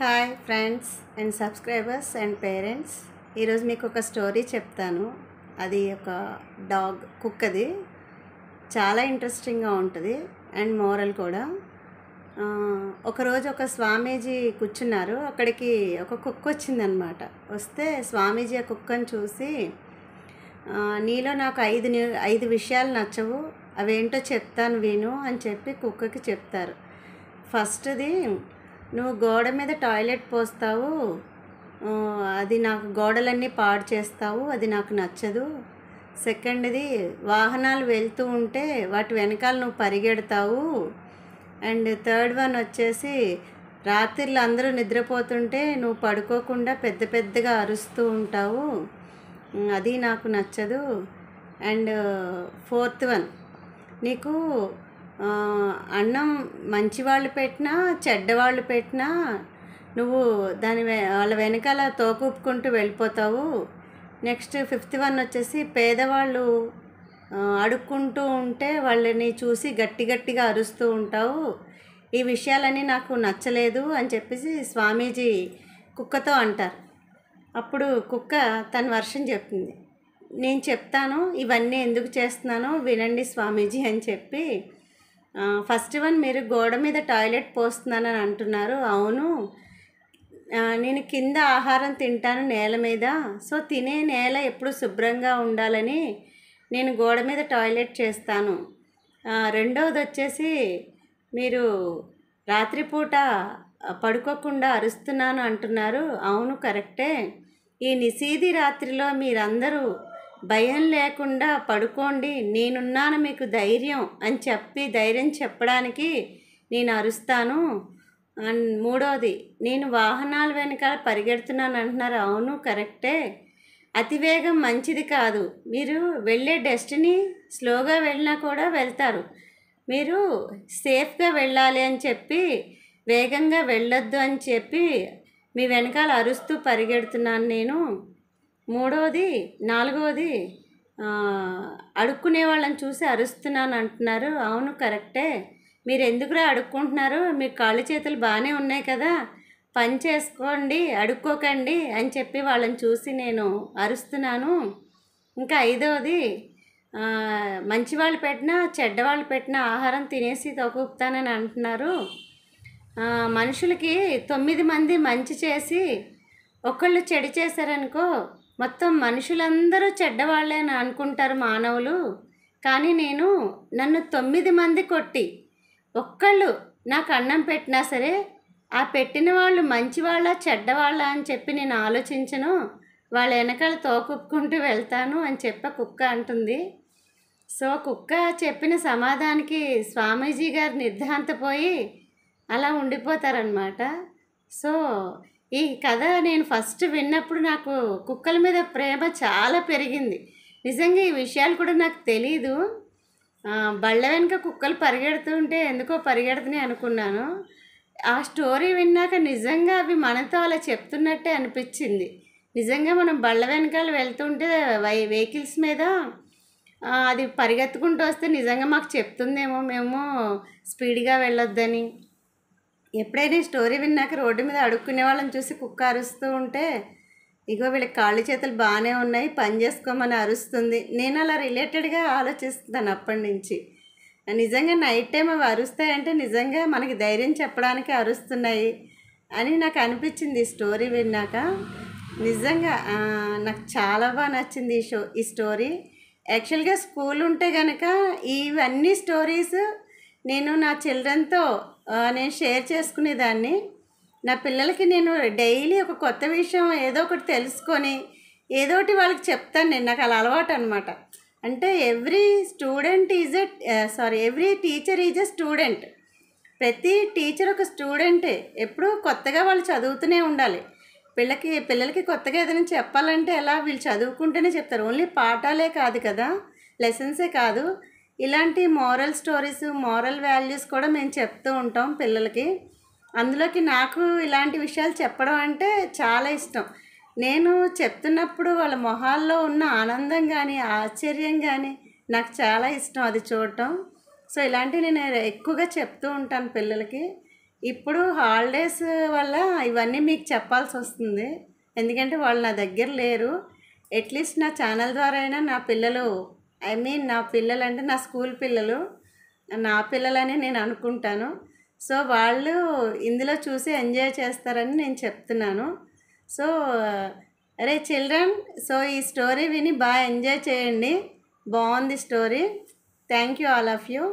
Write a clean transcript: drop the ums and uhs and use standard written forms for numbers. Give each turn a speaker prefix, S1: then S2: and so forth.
S1: Hi friends and subscribers and parents. ఈరోజు మీకు ఒక స్టోరీ చెప్తాను. అది ఒక కుక్కది. చాలా ఇంట్రెస్టింగ్గా ఉంటుంది అండ్ మోరల్ కూడా. ఒకరోజు ఒక స్వామీజీ కూర్చున్నారు. అక్కడికి ఒక కుక్క వచ్చిందనమాట. వస్తే స్వామీజీ ఆ కుక్కను చూసి, నీలో నాకు ఐదు విషయాలు నచ్చవు, అవేంటో చెప్తాను విను అని చెప్పి కుక్కకి చెప్తారు. ఫస్ట్ది, నువ్వు గోడ మీద టాయిలెట్ పోస్తావు, అది నాకు గోడలన్నీ పాడు చేస్తావు, అది నాకు నచ్చదు. సెకండ్ది, వాహనాలు వెళ్తూ ఉంటే వాటి వెనకాల నువ్వు పరిగెడతావు. అండ్ థర్డ్ వన్ వచ్చేసి, రాత్రిళ్ళు అందరూ నిద్రపోతుంటే నువ్వు పడుకోకుండా పెద్ద పెద్దగా అరుస్తూ ఉంటావు, అది నాకు నచ్చదు. అండ్ ఫోర్త్ వన్, నీకు అన్నం మంచివాళ్ళు పెట్టినా చెడ్డవాళ్ళు పెట్టినా నువ్వు వాళ్ళ వెనకాల తోకూపుకుంటూ వెళ్ళిపోతావు. నెక్స్ట్ ఫిఫ్త్ వన్ వచ్చేసి, పేదవాళ్ళు అడుక్కుంటూ ఉంటే వాళ్ళని చూసి గట్టి గట్టిగా అరుస్తూ ఉంటావు. ఈ విషయాలన్నీ నాకు నచ్చలేదు అని చెప్పేసి స్వామీజీ కుక్కతో అంటారు. అప్పుడు కుక్క తన వర్షం చెప్తుంది. నేను చెప్తాను, ఇవన్నీ ఎందుకు చేస్తున్నానో వినండి స్వామీజీ అని చెప్పి, ఫస్ట్ వన్, మీరు గోడ మీద టాయిలెట్ పోస్తున్నానని అంటున్నారు. అవును, నేను కింద ఆహారం తింటాను నేల మీద. సో తినే నేల ఎప్పుడు శుభ్రంగా ఉండాలని నేను గోడ మీద టాయిలెట్ చేస్తాను. రెండవది వచ్చేసి, మీరు రాత్రిపూట పడుకోకుండా అరుస్తున్నాను అంటున్నారు. అవును, కరెక్టే. ఈ నిశీధి రాత్రిలో మీరందరూ భయం లేకుండా పడుకోండి, నేనున్నాను మీకు ధైర్యం అని చెప్పి ధైర్యం చెప్పడానికి నేను అరుస్తాను. అండ్ మూడవది, నేను వాహనాల వెనకాల పరిగెడుతున్నాను అంటున్నారు. అవును, కరెక్టే. అతివేగం మంచిది కాదు. మీరు వెళ్ళే డెస్టినీ స్లోగా వెళ్ళినా కూడా వెళ్తారు. మీరు సేఫ్గా వెళ్ళాలి అని చెప్పి వేగంగా వెళ్ళొద్దు అని చెప్పి మీ వెనకాల అరుస్తూ పరిగెడుతున్నాను నేను. నాలుగవది, అడుక్కునే వాళ్ళని చూసి అరుస్తున్నాను అంటున్నారు. అవును, కరెక్టే. మీరు ఎందుకురా అడుక్కుంటున్నారు, మీ కాళ్ళు చేతులు బాగానే ఉన్నాయి కదా, పని చేసుకోండి, అడుక్కోకండి అని చెప్పి వాళ్ళని చూసి నేను అరుస్తున్నాను. ఇంకా ఐదవది, మంచివాళ్ళు పెట్టినా చెడ్డవాళ్ళు పెట్టినా ఆహారం తినేసి తొక్కుతానని అంటున్నారు. మనుషులకి 9 మంది మంచి చేసి ఒకళ్ళు చెడు చేశారనుకో, మొత్తం మనుషులందరూ చెడ్డవాళ్ళే అని అనుకుంటారు మానవులు. కానీ నన్ను 9 మంది కొట్టి ఒక్కళ్ళు నాకు అన్నం పెట్టినా సరే, ఆ పెట్టిన వాళ్ళు మంచివాళ్ళ చెడ్డవాళ్ళ అని చెప్పి నేను ఆలోచించను, వాళ్ళ వెనకాల తోకుప్పుకుంటూ వెళ్తాను అని చెప్పి కుక్క అంటుంది. సో కుక్క చెప్పిన సమాధానానికి స్వామీజీ గారు నిర్ఘాంతపోయి అలా ఉండిపోతారనమాట. సో ఈ కథ నేను ఫస్ట్ విన్నప్పుడు నాకు కుక్కల మీద ప్రేమ చాలా పెరిగింది. నిజంగా ఈ విషయాలు కూడా నాకు తెలీదు. బళ్ళ వెనుక కుక్కలు పరిగెడుతుంటే ఎందుకో పరిగెడుతున్నాయి అనుకున్నాను. ఆ స్టోరీ విన్నాక నిజంగా అవి మనతో అలా చెప్తున్నట్టే అనిపించింది. నిజంగా మనం బళ్ళ వెనకాల వెళ్తుంటే వెహికల్స్ మీద అది పరిగెత్తుకుంటూ వస్తే నిజంగా మాకు చెప్తుందేమో, మేము స్పీడ్గా వెళ్ళొద్దని. ఎప్పుడైనా స్టోరీ విన్నాక రోడ్డు మీద అడుక్కునే వాళ్ళని చూసి కుక్క అరుస్తూ ఉంటే, ఇగో వీళ్ళకి కాళ్ళు చేతులు బాగానే ఉన్నాయి, పని చేసుకోమని అరుస్తుంది. నేను అలా రిలేటెడ్గా ఆలోచిస్తాను అప్పటి నుంచి. నిజంగా నైట్ టైం అవి అరుస్తాయంటే నిజంగా మనకి ధైర్యం చెప్పడానికి అరుస్తున్నాయి అని నాకు అనిపించింది ఈ స్టోరీ విన్నాక. నిజంగా నాకు చాలా బాగా నచ్చింది ఈ స్టోరీ. యాక్చువల్గా స్కూల్ ఉంటే కనుక ఇవన్నీ స్టోరీస్ నేను నా చిల్డ్రన్తో నేను షేర్ చేసుకునేదాన్ని. నా పిల్లలకి నేను డైలీ ఒక కొత్త విషయం ఏదో ఒకటి తెలుసుకొని ఏదోటి వాళ్ళకి చెప్తాను. నాకు అలా అలవాటు అనమాట. అంటే every teacher is a student. ప్రతి టీచర్ ఒక స్టూడెంటే. ఎప్పుడూ కొత్తగా వాళ్ళు చదువుతూనే ఉండాలి. పిల్లలకి కొత్తగా ఏదైనా చెప్పాలంటే ఎలా, వీళ్ళు చదువుకుంటేనే చెప్తారు. ఓన్లీ పాఠాలే కాదు కదా, లెసన్సే కాదు, ఇలాంటి మోరల్ స్టోరీస్, మోరల్ వాల్యూస్ కూడా మేము చెప్తూ ఉంటాం పిల్లలకి. అందులోకి నాకు ఇలాంటి విషయాలు చెప్పడం అంటే చాలా ఇష్టం. నేను చెప్తున్నప్పుడు వాళ్ళ మొహాల్లో ఉన్న ఆనందం కానీ ఆశ్చర్యం కానీ నాకు చాలా ఇష్టం అది చూడటం. సో ఇలాంటివి నేను ఎక్కువగా చెప్తూ ఉంటాను పిల్లలకి. ఇప్పుడు హాలిడేస్ వల్ల ఇవన్నీ మీకు చెప్పాల్సి వస్తుంది, ఎందుకంటే వాళ్ళు నా దగ్గర లేరు. అట్లీస్ట్ నా ఛానల్ ద్వారా అయినా నా పిల్లలు, నా పిల్లలు అంటే నా స్కూల్ పిల్లలు, నా పిల్లలని నేను అనుకుంటాను. సో వాళ్ళు ఇందులో చూసి ఎంజాయ్ చేస్తారని నేను చెప్తున్నాను. సో అరే చిల్డ్రన్, సో ఈ స్టోరీ విని బాగా ఎంజాయ్ చేయండి. బాగుంది story. Thank you all of you.